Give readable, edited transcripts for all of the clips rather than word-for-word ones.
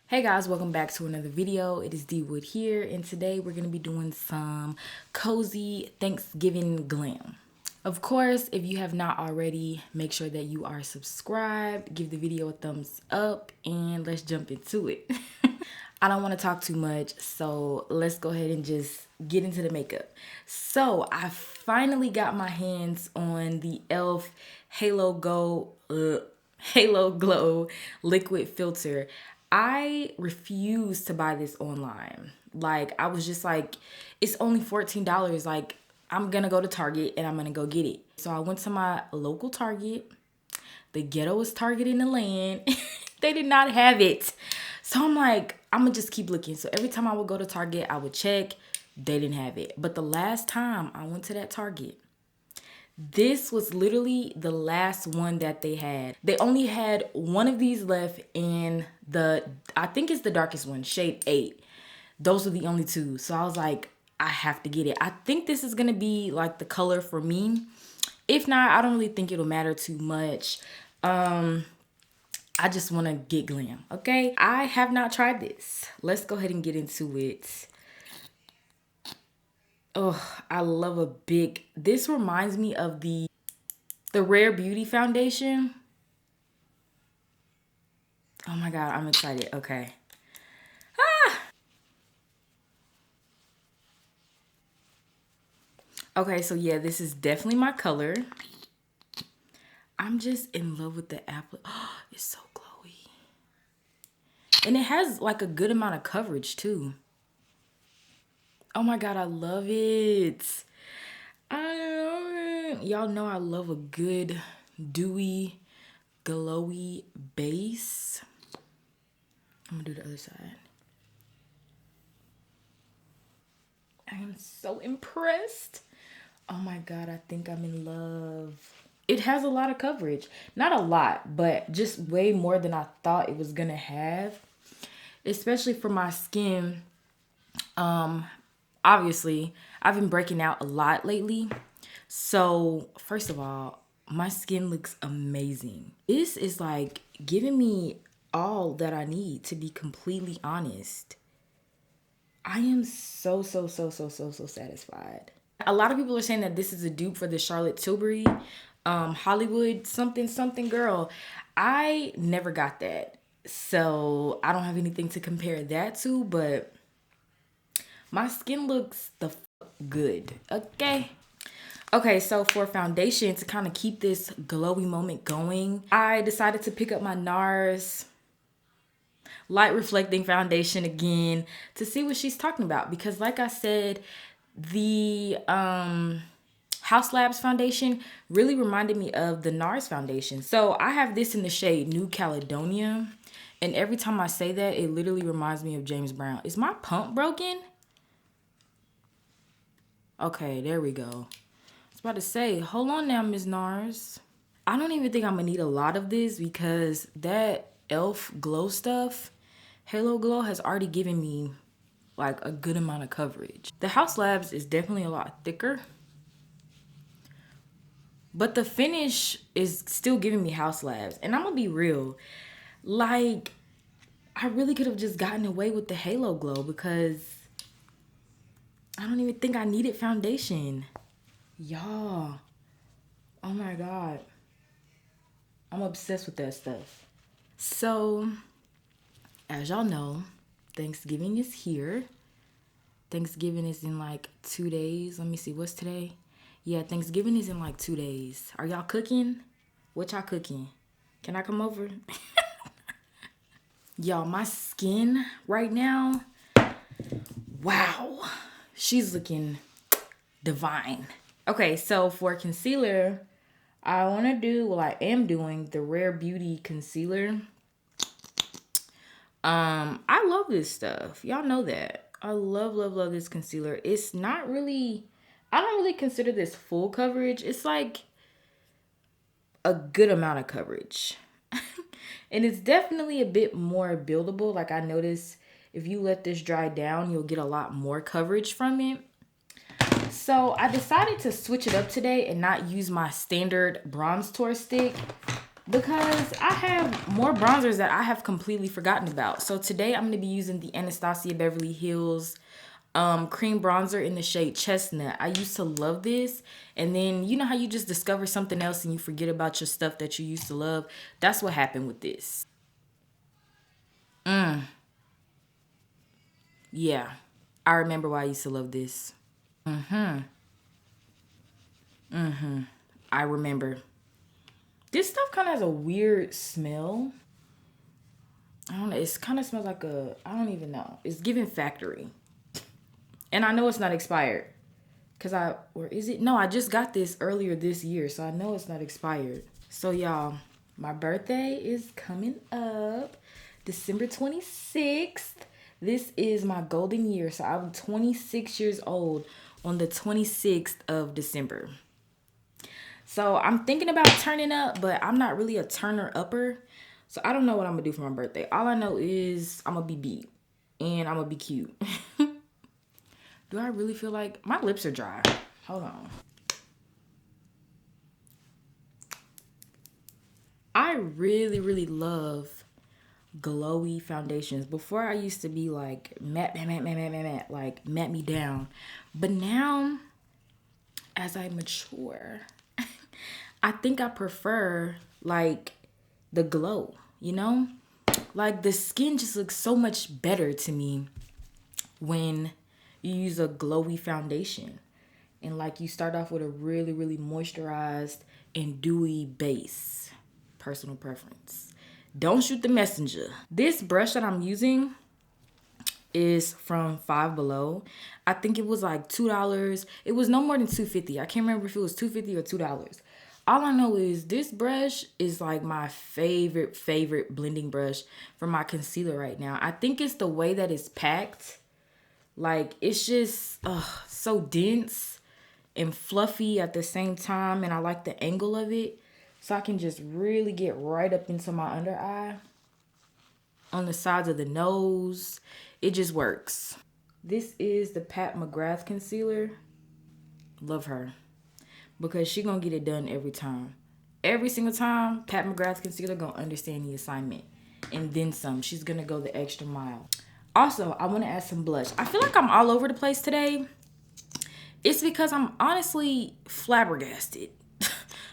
Hey guys, welcome back to another video. It is Dwood here, and today we're going to be doing some cozy Thanksgiving glam. Of course, if you have not already, make sure that you are subscribed, give the video a thumbs up, and let's jump into it. I don't want to talk too much, so let's go ahead and just get into the makeup. So I finally got my hands on the e.l.f Halo Glow liquid filter. I refuse to buy this online. Like, I was just like, it's only $14. Like, I'm gonna go to Target and I'm gonna go get it. So I went to my local Target. The ghettoest Target in the land. They did not have it. So I'm like, I'm gonna just keep looking. So every time I would go to Target, I would check. They didn't have it. But the last time I went to that Target, this was literally the last one that they had. They only had one of these left in I think it's the darkest one, shade 8. Those are the only two. So I was like, I have to get it. I think this is gonna be like the color for me. If not, I don't really think it'll matter too much. I just wanna get glam, okay? I have not tried this. Let's go ahead and get into it. Oh, I love a big, this reminds me of the Rare Beauty foundation. Oh my God, I'm excited. Okay. Okay, so yeah, this is definitely my color. I'm just in love with the apple. Oh, it's so glowy. And it has like a good amount of coverage too. Oh my God, I love it. Y'all know I love a good dewy, glowy base. I'm gonna do the other side. I am so impressed. Oh my God, I think I'm in love. It has a lot of coverage. Not a lot, but just way more than I thought it was gonna have. Especially for my skin. Obviously, I've been breaking out a lot lately. So, first of all, my skin looks amazing. This is like giving me all that I need, to be completely honest. I am so satisfied. A lot of people are saying that this is a dupe for the Charlotte Tilbury Hollywood something girl. I never got that. So I don't have anything to compare that to, but my skin looks good, okay? Okay, so for foundation, to kind of keep this glowy moment going, I decided to pick up my NARS Light Reflecting Foundation again to see what she's talking about. Because like I said, the Haus Labs foundation really reminded me of the NARS foundation. So I have this in the shade New Caledonia. And every time I say that, it literally reminds me of James Brown. Is my pump broken? Okay, there we go. I was about to say, hold on now, Ms. NARS. I don't even think I'm gonna need a lot of this because that e.l.f glow stuff, Halo Glow, has already given me like a good amount of coverage. The Haus Labs is definitely a lot thicker, but the finish is still giving me Haus Labs. And I'm gonna be real, like, I really could have just gotten away with the Halo Glow because I don't even think I needed foundation. Y'all, oh my God, I'm obsessed with that stuff. So, as y'all know, Thanksgiving is here. Thanksgiving is in like 2 days. Let me see, what's today? Yeah, Thanksgiving is in like 2 days. Are y'all cooking? What y'all cooking? Can I come over? Y'all, my skin right now, wow, she's looking divine. Okay, so for concealer, I want to do, well, I am doing the Rare Beauty concealer. I love this stuff. Y'all know that. I love this concealer. It's not really, I don't really consider this full coverage. It's like a good amount of coverage. And it's definitely a bit more buildable. Like, I noticed if you let this dry down, you'll get a lot more coverage from it. So I decided to switch it up today and not use my standard bronze tour stick, because I have more bronzers that I have completely forgotten about. So today I'm going to be using the Anastasia Beverly Hills cream bronzer in the shade Chestnut. I used to love this, and then you know how you just discover something else and you forget about your stuff that you used to love? That's what happened with this. Yeah, I remember why I used to love this. I remember. This stuff kind of has a weird smell. I don't know. It kind of smells like I don't even know. It's giving factory. And I know it's not expired. Or is it? No, I just got this earlier this year, so I know it's not expired. So y'all, my birthday is coming up December 26th. This is my golden year, so I'm 26 years old on the 26th of December. So I'm thinking about turning up, but I'm not really a turner upper. So I don't know what I'm gonna do for my birthday. All I know is I'm gonna be beat and I'm gonna be cute. Do I really feel like my lips are dry? Hold on. I really, really love glowy foundations. Before I used to be like matte, like matte me down. But now, as I mature, I think I prefer like the glow, you know? Like the skin just looks so much better to me when you use a glowy foundation. And like you start off with a really, really moisturized and dewy base. Personal preference. Don't shoot the messenger. This brush that I'm using is from Five Below. I think it was like $2. It was no more than $2.50. I can't remember if it was $2.50 or $2. All I know is this brush is like my favorite blending brush for my concealer right now. I think it's the way that it's packed. Like, it's just so dense and fluffy at the same time. And I like the angle of it. So I can just really get right up into my under eye. On the sides of the nose. It just works. This is the Pat McGrath concealer. Love her. Because she gonna get it done every time. Every single time, Pat McGrath concealer gonna understand the assignment. And then some. She's gonna go the extra mile. Also, I want to add some blush. I feel like I'm all over the place today. It's because I'm honestly flabbergasted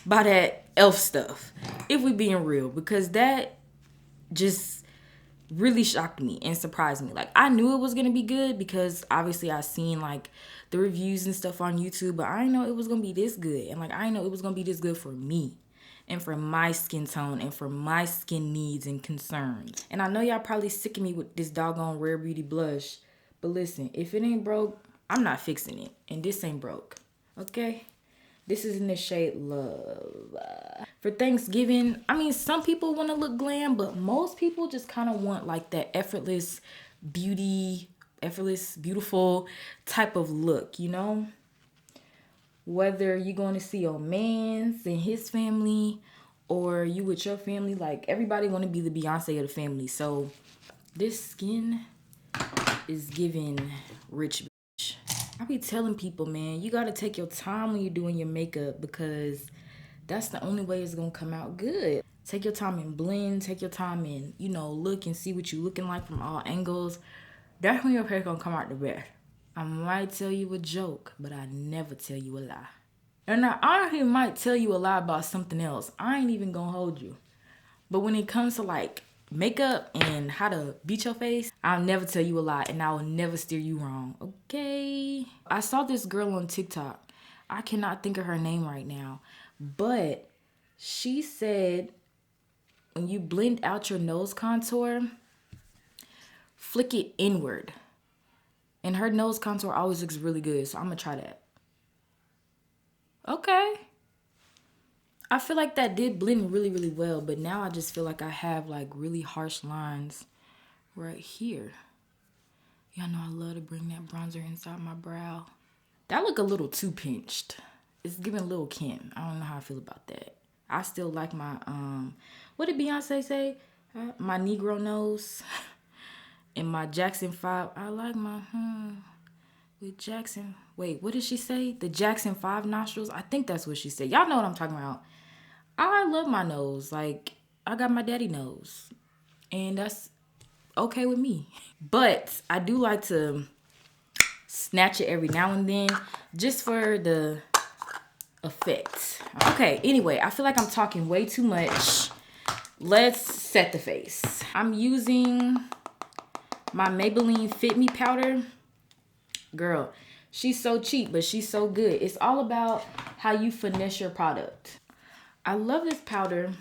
by that e.l.f. stuff. If we being real. Because that just really shocked me and surprised me. Like, I knew it was going to be good because obviously I seen like the reviews and stuff on YouTube. But I didn't know it was going to be this good. And like, I didn't know it was going to be this good for me. And for my skin tone and for my skin needs and concerns. And I know y'all probably sick of me with this doggone Rare Beauty blush. But listen, if it ain't broke, I'm not fixing it. And this ain't broke. Okay? This is in the shade Love. For Thanksgiving, I mean, some people want to look glam. But most people just kind of want like that effortless, beautiful type of look, you know? Whether you're going to see your man's and his family or you with your family, like everybody want to be the Beyonce of the family. So this skin is giving rich bitch. I be telling people, man, you got to take your time when you're doing your makeup because that's the only way it's going to come out good. Take your time and blend. Take your time and, you know, look and see what you're looking like from all angles. That's when your hair going to come out the best. I might tell you a joke, but I never tell you a lie. And I honestly might tell you a lie about something else. I ain't even gonna hold you. But when it comes to like makeup and how to beat your face, I'll never tell you a lie and I will never steer you wrong, okay? I saw this girl on TikTok. I cannot think of her name right now. But she said when you blend out your nose contour, flick it inward. And her nose contour always looks really good. So I'm going to try that. Okay. I feel like that did blend really, really well. But now I just feel like I have like really harsh lines right here. Y'all know I love to bring that bronzer inside my brow. That look a little too pinched. It's giving Lil' Kim. I don't know how I feel about that. I still like my, what did Beyonce say? My Negro nose. In my Jackson 5, I like my, with Jackson. Wait, what did she say? The Jackson 5 nostrils? I think that's what she said. Y'all know what I'm talking about. I love my nose. Like, I got my daddy nose. And that's okay with me. But I do like to snatch it every now and then just for the effect. Okay, anyway, I feel like I'm talking way too much. Let's set the face. I'm using my Maybelline Fit Me powder. Girl, she's so cheap, but she's so good. It's all about how you finesse your product. I love this powder.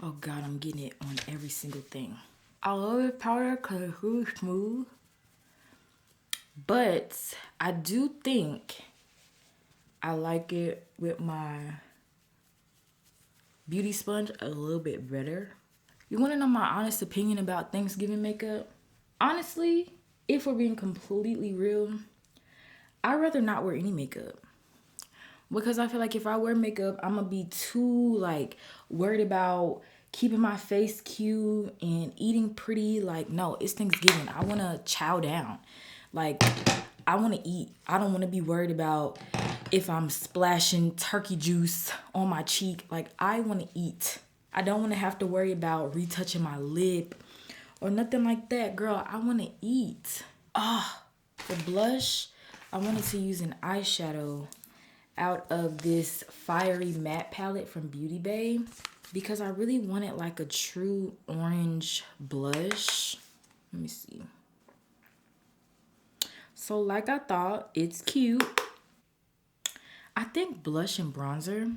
Oh God, I'm getting it on every single thing. I love this powder because it's really smooth. But I do think I like it with my beauty sponge a little bit better. You want to know my honest opinion about Thanksgiving makeup? Honestly, if we're being completely real, I'd rather not wear any makeup. Because I feel like if I wear makeup, I'm going to be too like worried about keeping my face cute and eating pretty. Like, no, it's Thanksgiving. I want to chow down. Like, I want to eat. I don't want to be worried about if I'm splashing turkey juice on my cheek. Like, I want to eat. I don't want to have to worry about retouching my lip or nothing like that. Girl, I want to eat. For blush, I wanted to use an eyeshadow out of this fiery matte palette from Beauty Bay because I really wanted like a true orange blush. Let me see. So like I thought, it's cute. I think blush and bronzer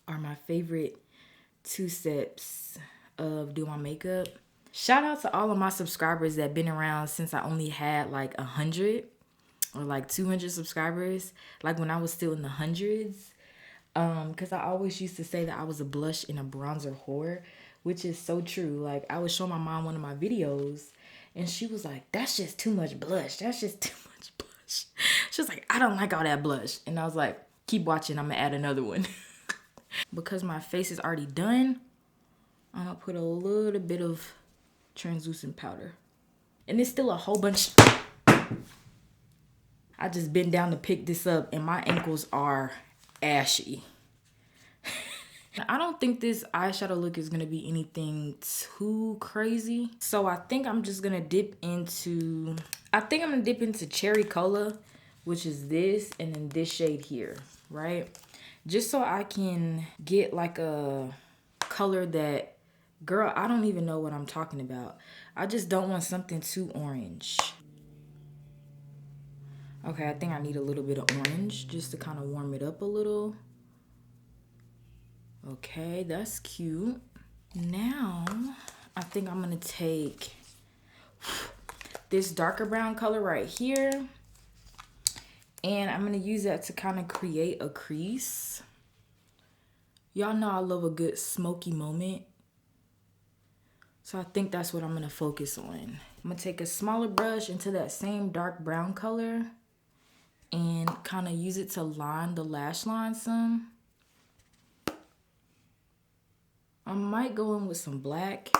are my favorite two steps of doing my makeup. Shout out to all of my subscribers that been around since I only had like 100 or like 200 subscribers, like when I was still in the hundreds. Because I always used to say that I was a blush and a bronzer whore, which is so true. Like, I would show my mom one of my videos and she was like, that's just too much blush. That's just too much blush. She was like, I don't like all that blush. And I was like, keep watching, I'm gonna add another one. Because my face is already done, I'm gonna put a little bit of translucent powder. And it's still a whole bunch. I just bent down to pick this up and my ankles are ashy. I don't think this eyeshadow look is gonna be anything too crazy. So I think I'm just gonna dip into, Cherry Cola, which is this, and then this shade here, right? Just so I can get like a color that, girl, I don't even know what I'm talking about. I just don't want something too orange. Okay, I think I need a little bit of orange just to kind of warm it up a little. Okay, that's cute. Now, I think I'm gonna take this darker brown color right here, and I'm gonna use that to kind of create a crease. Y'all know I love a good smoky moment. So I think that's what I'm gonna focus on. I'm gonna take a smaller brush into that same dark brown color and kind of use it to line the lash line some. I might go in with some black,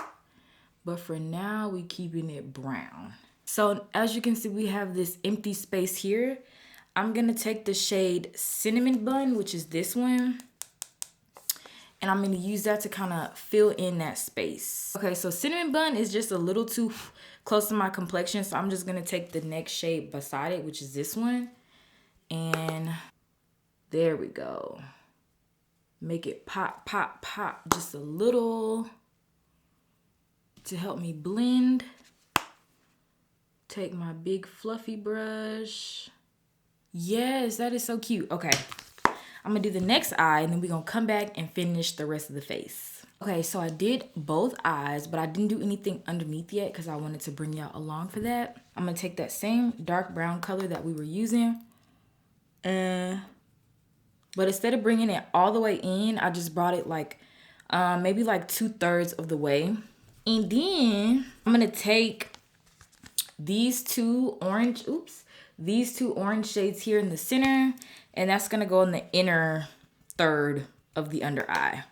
but for now we keeping it brown. So as you can see, we have this empty space here. I'm gonna take the shade Cinnamon Bun, which is this one, and I'm gonna use that to kind of fill in that space. Okay, so Cinnamon Bun is just a little too close to my complexion, so I'm just gonna take the next shade beside it, which is this one. And there we go. Make it pop, pop, pop just a little to help me blend. Take my big fluffy brush. Yes, that is so cute. Okay, I'm gonna do the next eye and then we're gonna come back and finish the rest of the face. Okay, so I did both eyes, but I didn't do anything underneath yet because I wanted to bring y'all along for that. I'm gonna take that same dark brown color that we were using. But instead of bringing it all the way in, I just brought it like maybe like 2/3 of the way. And then I'm gonna take these two orange shades here in the center, and that's gonna go in the inner third of the under eye.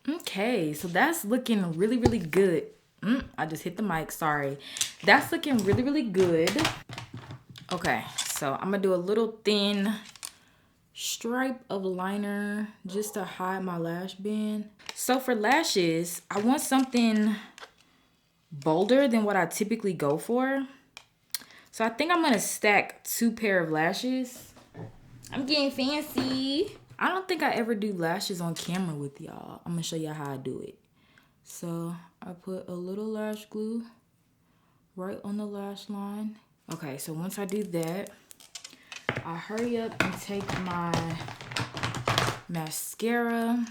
Okay, so that's looking really, really good. I just hit the mic, sorry. That's looking really, really good. Okay, so I'm gonna do a little thin stripe of liner just to hide my lash band. So for lashes, I want something bolder than what I typically go for. So I think I'm gonna stack 2 pair of lashes. I'm getting fancy. I don't think I ever do lashes on camera with y'all. I'm gonna show y'all how I do it. So I put a little lash glue right on the lash line. Okay, so once I do that, I hurry up and take my mascara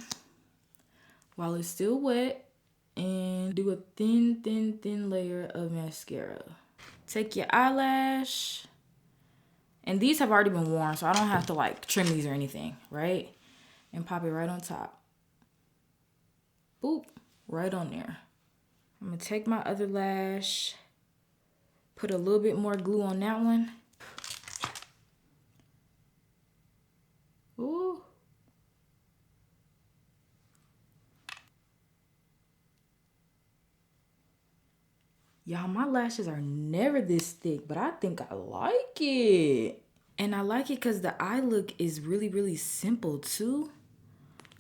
while it's still wet and do a thin layer of mascara. Take your eyelash, and these have already been worn, so I don't have to like trim these or anything, right? And pop it right on top. Boop, right on there. I'm gonna take my other lash, put a little bit more glue on that one. Ooh. Y'all, my lashes are never this thick, but I think I like it. And I like it because the eye look is really simple too.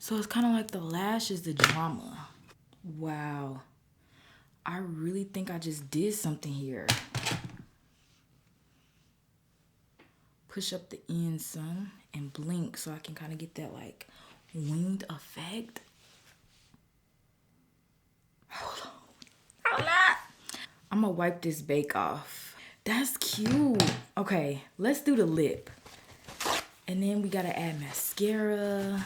So it's kind of like the lash is the drama. Wow. I really think I just did something here. Push up the end some and blink so I can kind of get that like winged effect. Hold on. Hold on. I'm gonna wipe this bake off. That's cute. Okay, let's do the lip. And then we gotta add mascara.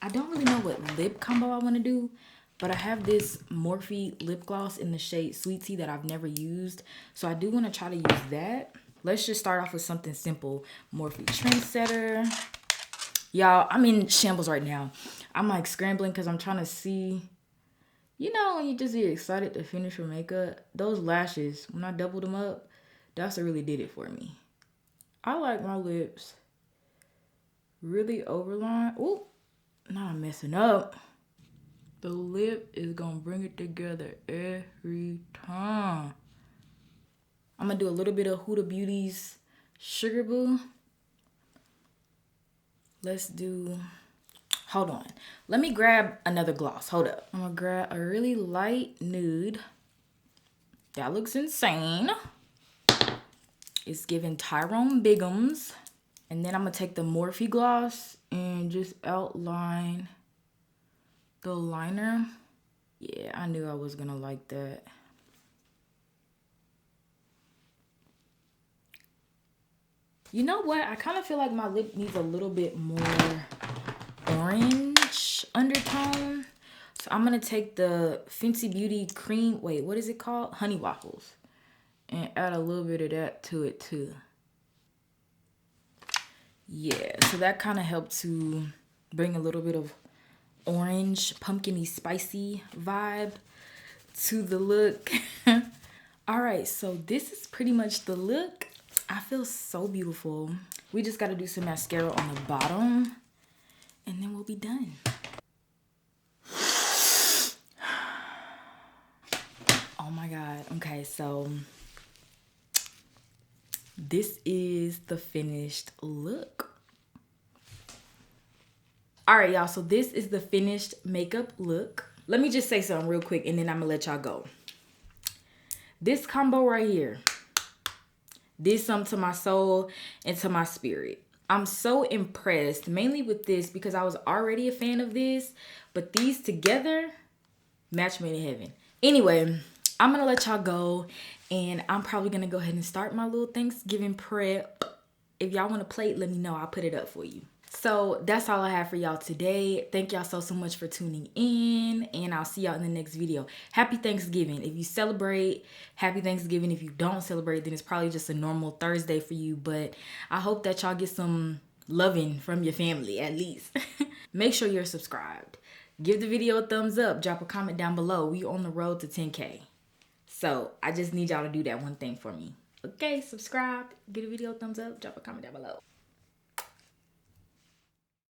I don't really know what lip combo I wanna do, but I have this Morphe lip gloss in the shade Sweet Tea that I've never used. So I do wanna try to use that. Let's just start off with something simple. Morphe Trendsetter. Y'all, I'm in shambles right now. I'm like scrambling because I'm trying to see. You know, when you just get excited to finish your makeup, those lashes, when I doubled them up, that's what really did it for me. I like my lips really overlined. Ooh, now I'm messing up. The lip is gonna bring it together every time. I'm gonna do a little bit of Huda Beauty's Sugar Boo. Let's do, hold on. Let me grab another gloss. Hold up. I'm gonna grab a really light nude. That looks insane. It's giving Tyrone Biggums. And then I'm gonna take the Morphe gloss and just outline the liner. Yeah, I knew I was gonna like that. You know what? I kind of feel like my lip needs a little bit more orange undertone. So I'm gonna take the Fenty Beauty cream, wait, what is it called? Honey Waffles. And add a little bit of that to it too. Yeah, so that kind of helped to bring a little bit of orange, pumpkin-y, spicy vibe to the look. All right, so this is pretty much the look. I feel so beautiful. We just got to do some mascara on the bottom and then we'll be done. Oh my God. Okay, so this is the finished look. All right, y'all, so this is the finished makeup look. Let me just say something real quick and then I'm gonna let y'all go. This combo right here did something to my soul and to my spirit. I'm so impressed, mainly with this because I was already a fan of this, but these together, match made in heaven. Anyway, I'm gonna let y'all go and I'm probably gonna go ahead and start my little Thanksgiving prep. If y'all want a plate, let me know. I'll put it up for you. So that's all I have for y'all today. Thank y'all so much for tuning in and I'll see y'all in the next video. Happy Thanksgiving. If you celebrate, happy Thanksgiving. If you don't celebrate, then it's probably just a normal Thursday for you. But I hope that y'all get some loving from your family at least. Make sure you're subscribed. Give the video a thumbs up. Drop a comment down below. We on the road to 10K. So I just need y'all to do that one thing for me. Okay, subscribe, give the video a thumbs up, drop a comment down below.